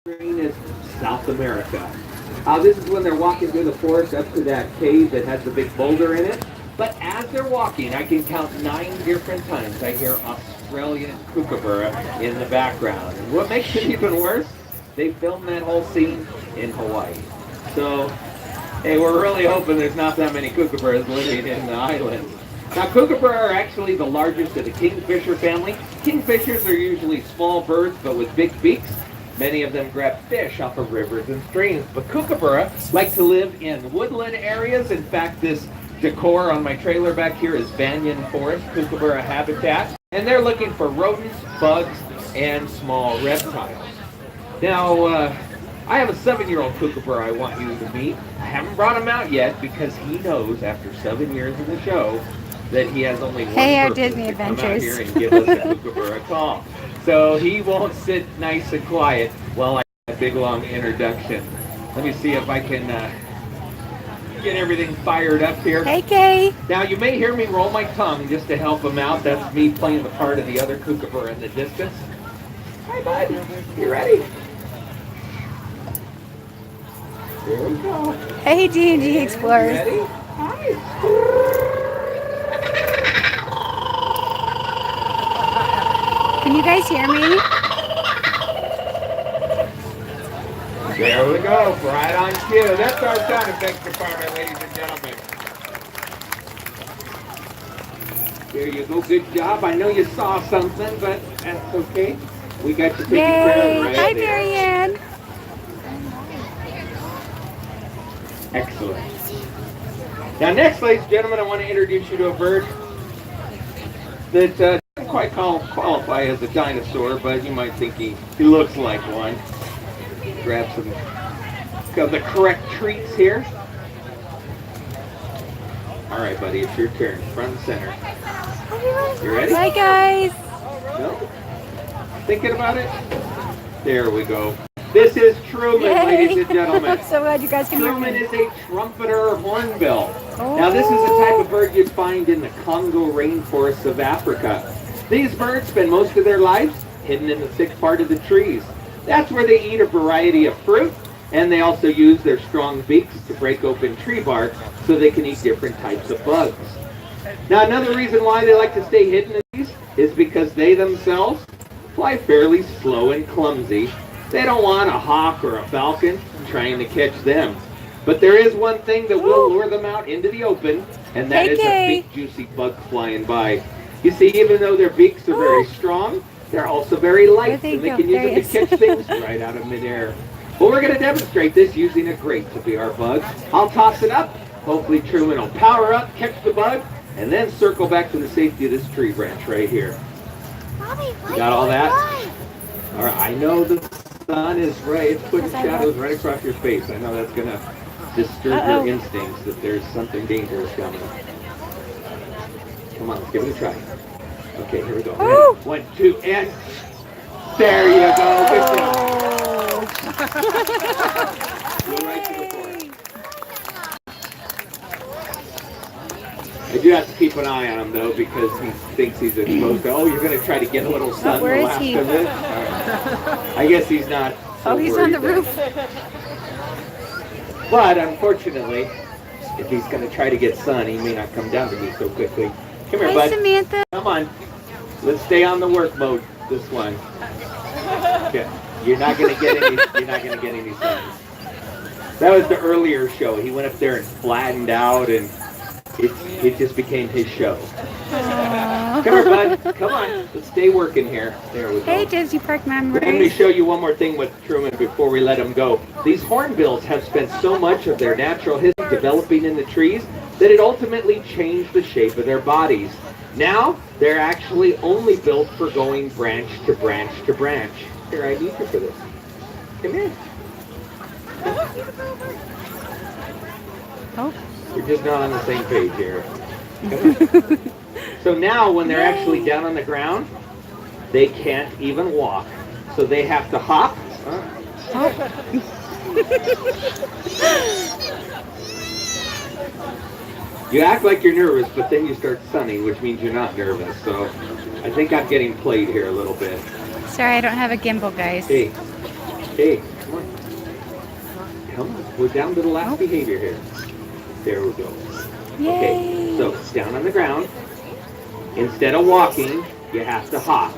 is South America. This is when they're walking through the forest up to that cave that has the big boulder in it. But as they're walking, I can count 9 different times I hear Australian Kookaburra in the background. And what makes it even worse, they filmed that whole scene in Hawaii. So, hey, we're really hoping there's not that many kookaburras living in the islands. Now, kookaburra are actually the largest of the kingfisher family. Kingfishers are usually small birds, but with big beaks. Many of them grab fish off of rivers and streams, but kookaburra like to live in woodland areas. In fact, this decor on my trailer back here is banyan forest kookaburra habitat, and they're looking for rodents, bugs, and small reptiles. Now, I have a 7-year-old kookaburra I want you to meet. I haven't brought him out yet because he knows after 7 years of the show that he has only one purpose Disney to come out Adventures. here and give us a kookaburra call. So he won't sit nice and quiet while I have a big long introduction. Let me see if I can get everything fired up here. Hey, Kay. Now you may hear me roll my tongue just to help him out. That's me playing the part of the other kookaburra in the distance. Hi, bud. You ready? There we go. Hey, D&D Explorers. Ready? Hi. Can you guys hear me? There we go, right on cue. That's our sound effects department, ladies and gentlemen. There you go, good job. I know you saw something, but that's okay. We got you taken care of right Hi, there. Marianne. Excellent. Now next, ladies and gentlemen, I want to introduce you to a bird that doesn't quite qualify as a dinosaur, but you might think he looks like one. Grab some of the correct treats here. All right, buddy, it's your turn. Front and center. You ready? Hi, guys. No? Thinking about it? There we go. This is Truman, Yay. ladies and gentlemen. I'm so glad you guys can hear Truman me. is a trumpeter hornbill. Now, this is the type of bird you'd find in the Congo rainforests of Africa. These birds spend most of their lives hidden in the thick part of the trees. That's where they eat a variety of fruit, and they also use their strong beaks to break open tree bark so they can eat different types of bugs. Now, another reason why they like to stay hidden in these is because they themselves fly fairly slow and clumsy. They don't want a hawk or a falcon trying to catch them. But there is one thing that will lure them out into the open, and that is a big juicy bug flying by. You see, even though their beaks are very strong, they're also very light, and they can use them to catch things right out of midair. Well, we're going to demonstrate this using a grate to be our bug. I'll toss it up. Hopefully Truman will power up, catch the bug, and then circle back to the safety of this tree branch right here. You got all that? All right, I know the sun is right. It's putting shadows right across your face. I know that's going to disturb your instincts that there's something dangerous coming. Come on, let's give it a try. Okay, here we go. Ready? 1, 2, and there you go. Good job. Go right to the fork. I do have to keep an eye on him though because he thinks he's exposed to. Oh, you're going to try to get a little sun. Where is he? Right. I guess he's not. So He's on the worried roof. But unfortunately, if he's going to try to get sun, he may not come down to me so quickly. Come here, Hi, bud. Samantha. Come on. Let's stay on the work mode. This one. Okay. You're not going to get any. You're not going to get any sun. That was the earlier show. He went up there and flattened out, and it just became his show. Come here, bud. Come on. Let's stay working here. There we go. Hey, Disney Park members. Let me show you one more thing with Truman before we let him go. These hornbills have spent so much of their natural history developing in the trees that it ultimately changed the shape of their bodies. Now, they're actually only built for going branch to branch to branch. Here, I need you for this. Come here. Oh. We're just not on the same page here. So now, when they're actually down on the ground, they can't even walk. So they have to hop. You act like you're nervous, but then you start sunning, which means you're not nervous. So I think I'm getting played here a little bit. Sorry, I don't have a gimbal, guys. Hey, Okay, come on. Come on, we're down to the last behavior here. There we go. Okay, Yay. so down on the ground. Instead of walking, you have to hop.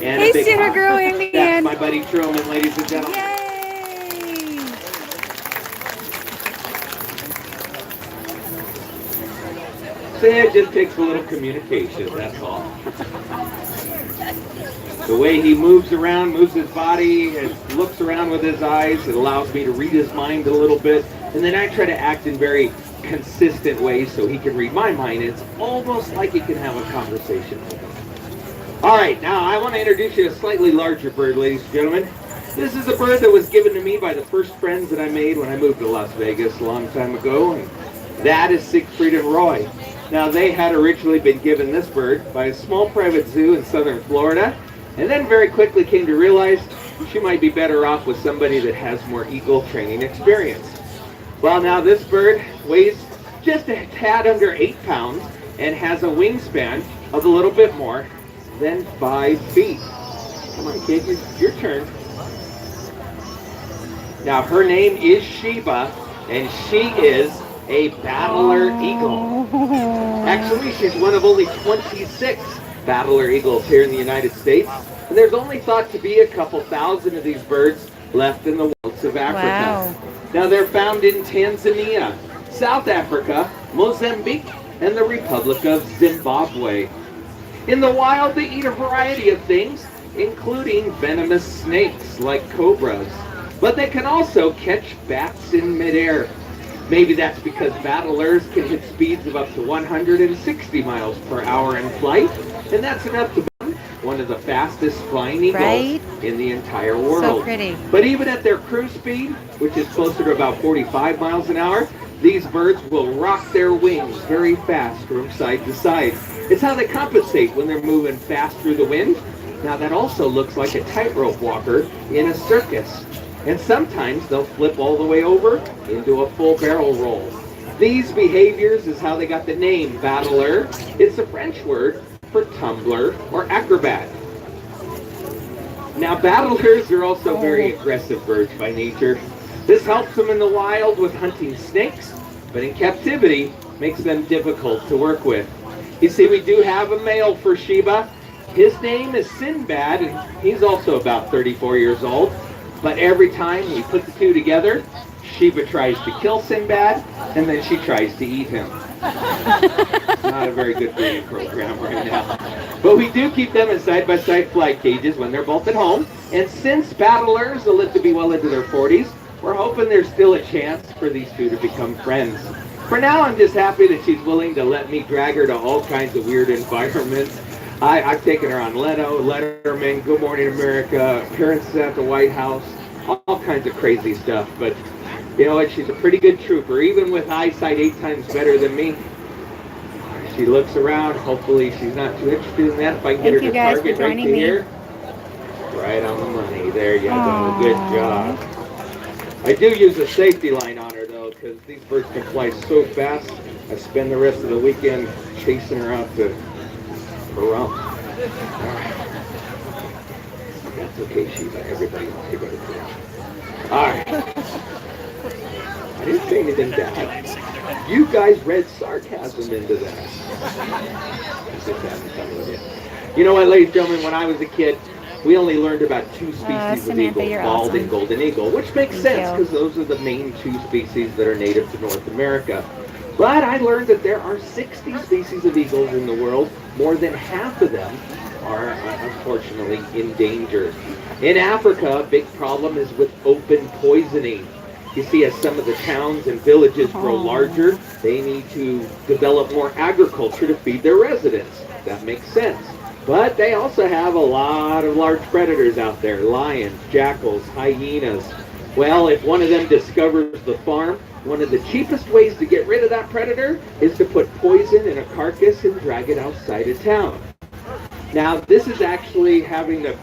And Hey, a big Suitor hop. Girl That's Andean. my buddy Truman, ladies and gentlemen. Yay. So it just takes a little communication, that's all. The way he moves around, moves his body, and looks around with his eyes, it allows me to read his mind a little bit. And then I try to act in very consistent ways so he can read my mind. It's almost like he can have a conversation with him. All right, now I want to introduce you to a slightly larger bird, ladies and gentlemen. This is a bird that was given to me by the first friends that I made when I moved to Las Vegas a long time ago. And that is Siegfried and Roy. Now, they had originally been given this bird by a small private zoo in southern Florida, and then very quickly came to realize she might be better off with somebody that has more eagle training experience. Well, now this bird weighs just a tad under 8 pounds and has a wingspan of a little bit more than 5 feet. Come on, kid, your turn. Now, her name is Sheba, and she is a Bateleur eagle. Actually, she's one of only 26 Bateleur eagles here in the United States. And there's only thought to be a couple thousand of these birds left in the wilds of Africa. Wow. Now, they're found in Tanzania, South Africa, Mozambique, and the Republic of Zimbabwe. In the wild, they eat a variety of things, including venomous snakes like cobras. But they can also catch bats in midair. Maybe that's because Bateleurs can hit speeds of up to 160 miles per hour in flight, and that's enough to become one of the fastest flying eagles in the entire world. So pretty. But even at their cruise speed, which is closer to about 45 miles an hour, these birds will rock their wings very fast from side to side. It's how they compensate when they're moving fast through the wind. Now that also looks like a tightrope walker in a circus. And sometimes they'll flip all the way over into a full barrel roll. These behaviors is how they got the name Bateleur. It's a French word for tumbler or acrobat. Now, Bateleurs are also very aggressive birds by nature. This helps them in the wild with hunting snakes, but in captivity makes them difficult to work with. You see, we do have a male for Sheba. His name is Sinbad, and he's also about 34 years old. But every time we put the two together, Sheba tries to kill Sinbad, and then she tries to eat him. Not a very good breeding program right now. But we do keep them in side-by-side flight cages when they're both at home. And since Bateleurs will live to be well into their 40s, we're hoping there's still a chance for these two to become friends. For now, I'm just happy that she's willing to let me drag her to all kinds of weird environments. I've taken her on Leno, Letterman, Good Morning America, appearances at the White House, all kinds of crazy stuff. But you know what? She's a pretty good trooper, even with eyesight 8 times better than me. She looks around. Hopefully, she's not too interested in that. If I can get her to target right to here. Right on the money. There you go. Good job. I do use a safety line on her, though, because these birds can fly so fast. I spend the rest of the weekend chasing her out to rump. That's okay, Sheba. Everybody wants to go to church. All right. I didn't say anything bad. You guys read sarcasm into that. Just having fun with it. You know what, ladies and gentlemen, when I was a kid, we only learned about 2 species of eagles, bald and golden eagle, which makes sense because those are the main 2 species that are native to North America. But I learned that there are 60 species of eagles in the world. More than half of them are unfortunately endangered. In Africa, a big problem is with open poisoning. You see, as some of the towns and villages grow larger, they need to develop more agriculture to feed their residents. That makes sense. But they also have a lot of large predators out there, lions, jackals, hyenas. Well, if one of them discovers the farm, one of the cheapest ways to get rid of that predator is to put poison in a carcass and drag it outside of town. Now, this is actually having a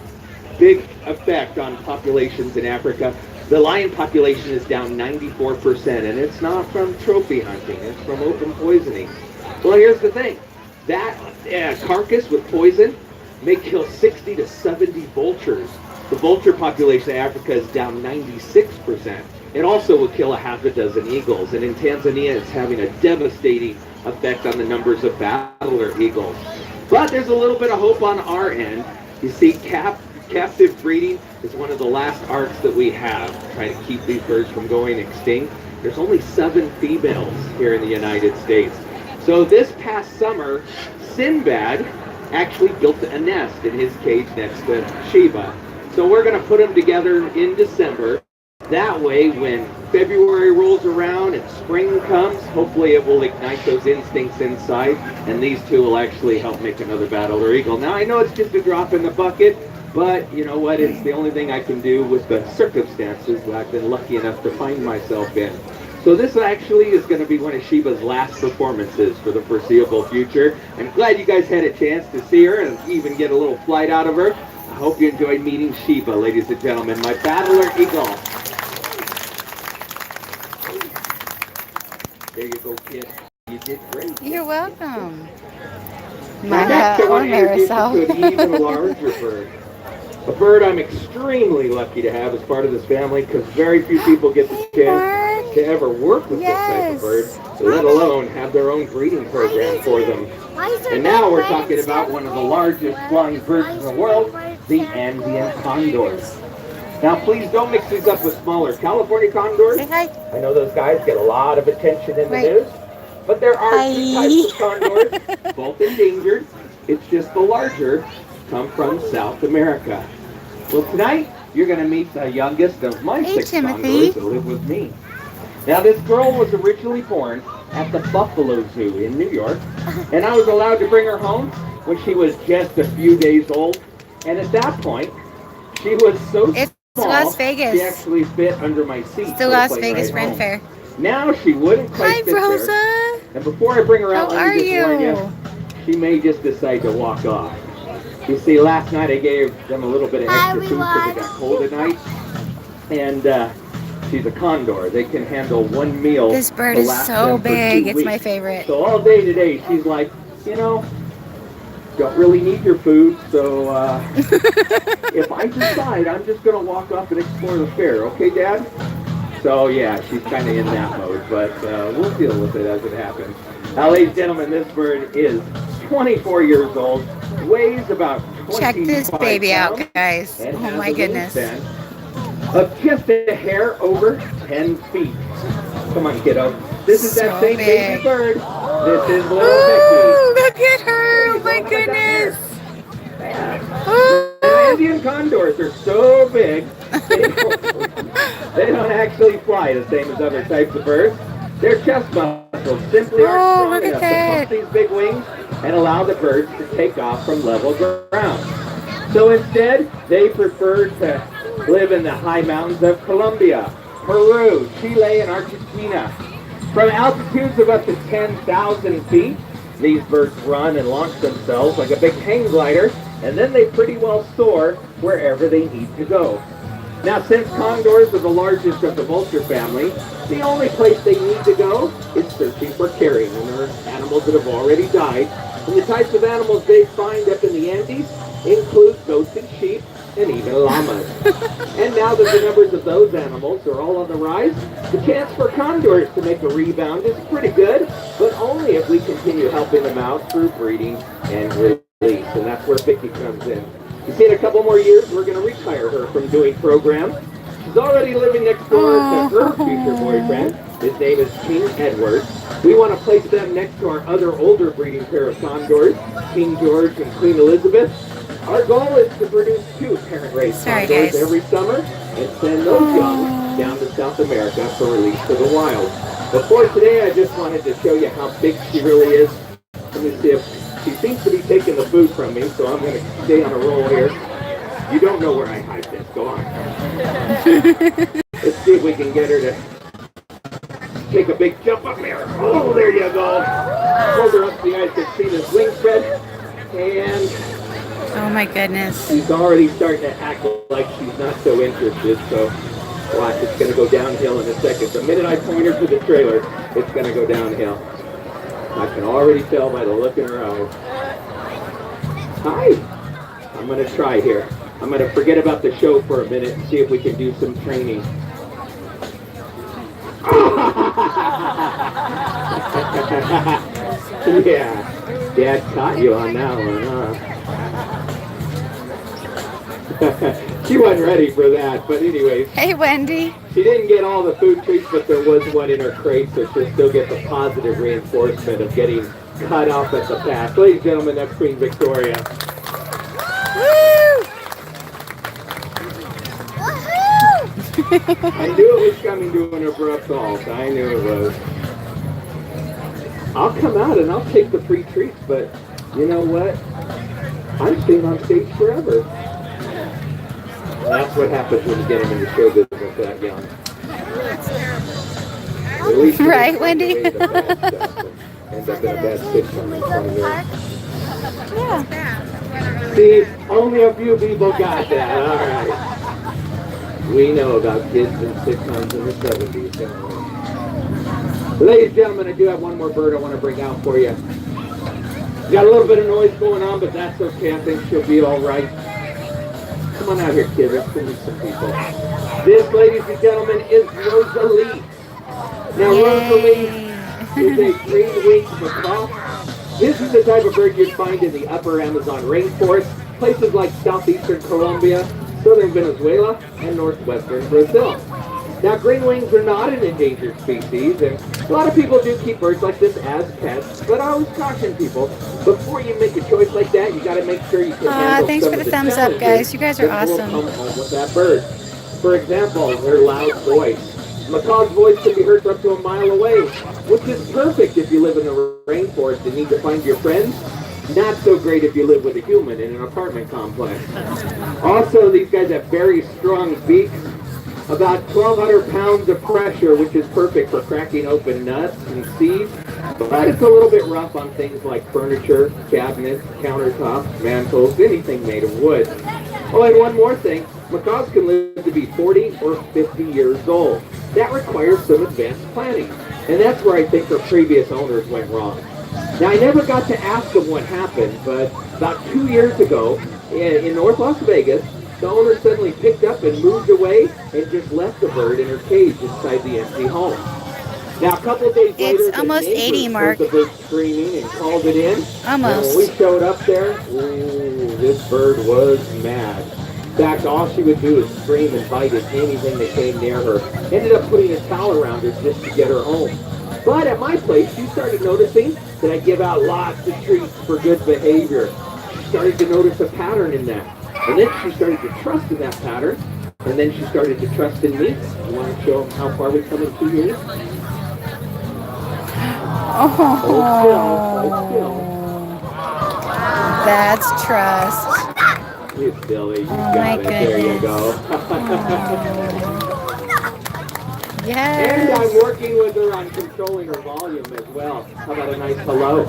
big effect on populations in Africa. The lion population is down 94%, and it's not from trophy hunting, it's from open poisoning. Well, here's the thing. That carcass with poison may kill 60 to 70 vultures. The vulture population in Africa is down 96%. It also will kill a half a dozen eagles, and in Tanzania it's having a devastating effect on the numbers of Bateleur eagles. But there's a little bit of hope on our end. You see, captive breeding is one of the last arts that we have, trying to keep these birds from going extinct. There's only 7 females here in the United States. So this past summer, Sinbad actually built a nest in his cage next to Sheba. So we're going to put them together in December. That way, when February rolls around and spring comes, hopefully it will ignite those instincts inside, and these two will actually help make another Bateleur eagle. Now, I know it's just a drop in the bucket, but you know what? It's the only thing I can do with the circumstances that I've been lucky enough to find myself in. So this actually is going to be one of Sheba's last performances for the foreseeable future. I'm glad you guys had a chance to see her and even get a little flight out of her. I hope you enjoyed meeting Sheba, ladies and gentlemen, my Bateleur eagle. There you go, kid. You did great. You're welcome. Now next, I want to introduce you to an even larger bird. A bird I'm extremely lucky to have as part of this family, because very few people get the chance to ever work with this type of bird, let alone have their own breeding program for them. And now we're talking about one of the largest flying birds in the world, the Andean condors. Now please don't mix these up with smaller California condors. Say hi. I know those guys get a lot of attention in the news, but there are 2 types of condors, both endangered. It's just the larger come from South America. Well, tonight you're going to meet the youngest of my 6 condors that live with me. Now this girl was originally born at the Buffalo Zoo in New York, and I was allowed to bring her home when she was just a few days old. And at that point, she was so small, Las Vegas. She actually fit under my seat. It's the Las Vegas REN Fair. Now she wouldn't quite fit Rosa. there. And before I bring her out, How let me just warn you, she may just decide to walk off. You see, last night I gave them a little bit of extra food because it got cold at night. And she's a condor. They can handle 1 meal. This bird is so big. It's my favorite. So all day today, she's like, you know, don't really need your food, so if I decide, I'm just going to walk off and explore the fair. Okay, Dad? So, yeah, she's kind of in that mode, but we'll deal with it as it happens. Now, ladies and gentlemen, this bird is 24 years old, weighs about 25 pounds. Check this baby out, guys. Oh, my goodness. Of just a hair over 10 feet. Come on, kiddo. This is that same baby bird. This is little Vicky. Look at her! Oh my goodness! Andean condors are so big, they don't actually fly the same as other types of birds. Their chest muscles simply aren't strong enough to pump these big wings and allow the birds to take off from level ground. So instead, they prefer to live in the high mountains of Colombia, Peru, Chile, and Argentina. From altitudes of up to 10,000 feet, these birds run and launch themselves like a big hang glider, and then they pretty well soar wherever they need to go. Now, since condors are the largest of the vulture family, the only place they need to go is searching for carrion, and there are animals that have already died. And the types of animals they find up in the Andes include goats and sheep, and even llamas. And now that the numbers of those animals are all on the rise, the chance for condors to make a rebound is pretty good, but only if we continue helping them out through breeding and release. And that's where Vicky comes in. You see, in a couple more years, we're going to retire her from doing programs. She's already living next door to her future boyfriend. His name is King Edward. We want to place them next to our other older breeding pair of condors, King George and Queen Elizabeth. Our goal is to produce 2 parent-raised condors every summer and send those young down to South America for release to the wild. Before today, I just wanted to show you how big she really is. Let me see if she seems to be taking the food from me, so I'm going to stay on a roll here. You don't know where I hide this. Go on. Let's see if we can get her to take a big jump up there. Oh, there you go. Hold her up so you guys can see this wing spread. And oh my goodness. She's already starting to act like she's not so interested, so watch, it's going to go downhill in a second. The minute I point her to the trailer, it's going to go downhill. I can already tell by the look in her eyes. Hi. I'm going to try here. I'm going to forget about the show for a minute and see if we can do some training. Yeah, Dad caught you on that one, huh? She wasn't ready for that, but anyways. Hey, Wendy. She didn't get all the food treats, but there was one in her crate, so she'll still get the positive reinforcement of getting cut off at the pass. Ladies and gentlemen, that's Queen Victoria. Woo! I knew it was coming doing her for assault. I knew it was. I'll come out and I'll take the free treats, but you know what? I'm staying on stage forever. That's what happens when you get them in the show business that young. Right, Wendy? End up in a bad sitcom in 20 years. Yeah. See, only a few people got that. All right. We know about kids in sitcoms in the 70s, don't we? Ladies and gentlemen, I do have one more bird I want to bring out for you. Got a little bit of noise going on, but that's okay. I think she'll be all right. Come on out here, kid. Let's meet some people. This, ladies and gentlemen, is Rosalie. Now, Rosalie is a green-winged macaw. This is the type of bird you'd find in the upper Amazon rainforest, places like southeastern Colombia, southern Venezuela, and northwestern Brazil. Now, green wings are not an endangered species, and a lot of people do keep birds like this as pets, but I always caution people, before you make a choice like that, you got to make sure you can handle thanks some for of the thumbs up, guys. You guys are that will awesome. come home with that bird. For example, their loud voice. Macaw's voice can be heard up to a mile away, which is perfect if you live in the rainforest and need to find your friends. Not so great if you live with a human in an apartment complex. Also, these guys have very strong beaks, about 1,200 pounds of pressure, which is perfect for cracking open nuts and seeds. But it's a little bit rough on things like furniture, cabinets, countertops, mantles, anything made of wood. Oh, and one more thing. Macaws can live to be 40 or 50 years old. That requires some advanced planning. And that's where I think her previous owners went wrong. Now, I never got to ask them what happened, but about 2 years ago, in North Las Vegas, the owner suddenly picked up and moved away and just left the bird in her cage inside the empty home. Now, a couple of days later, It's almost 80, Mark. the bird screaming and called it in. Almost. And when we showed up there, ooh, this bird was mad. In fact, all she would do is scream and bite at anything that came near her. Ended up putting a towel around her just to get her home. But at my place, she started noticing that I give out lots of treats for good behavior. She started to notice a pattern in that. And then she started to trust in that pattern. And then she started to trust in me. You want to show them how far we've come in 2 years? Oh, that's trust. You silly. You Oh, got my it. There you goodness. go. Yes. And I'm working with her on controlling her volume as well. How about a nice hello?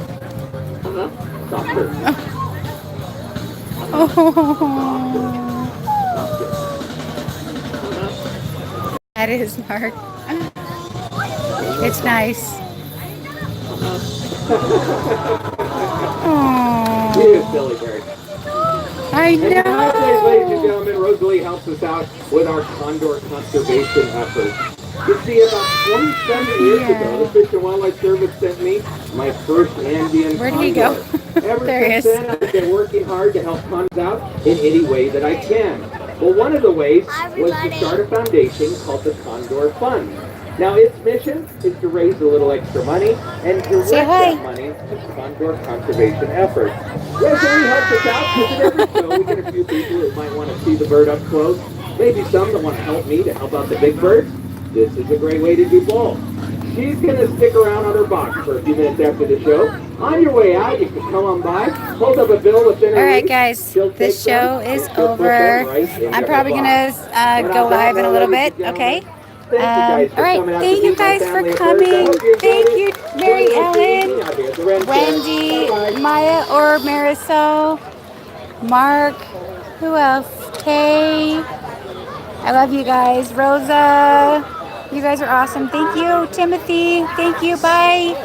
Softer. Oh. That is, Mark. It's nice. Oh. You silly bird. I And nowadays, ladies and know. gentlemen, Rosalie helps us out with our condor conservation efforts. You see, about 27 years ago, the Fish and Wildlife Service sent me my first Andean Where condor. did he go? Ever There he since is. then, I've been working hard to help condors out in any way that I can. Well, one of the ways was to start a foundation called the Condor Fund. Now, its mission is to raise a little extra money and direct Say hi. that money to condor conservation efforts. Rosalie helps us out because at every show we get a few people who might want to see the bird up close. Maybe some that want to help me to help out the big birds. This is a great way to do both. She's going to stick around on her box for a few minutes after the show. On your way out, you can come on by, hold up a bill within her All right, reach. guys. She'll This take show them, is and she'll put them over. right in I'm your probably box. going to go live in a little bit. Okay. Thank you guys for All right. coming out Thank to you meet my guys for family at coming. Faire. I hope you enjoyed Thank it. you, Mary Join us Ellen, out here at the REN Fair. Wendy, Bye-bye. Maya or Marisol, Mark, who else? Kay. I love you guys. Rosa. You guys are awesome. Thank you, Timothy. Thank you. Bye.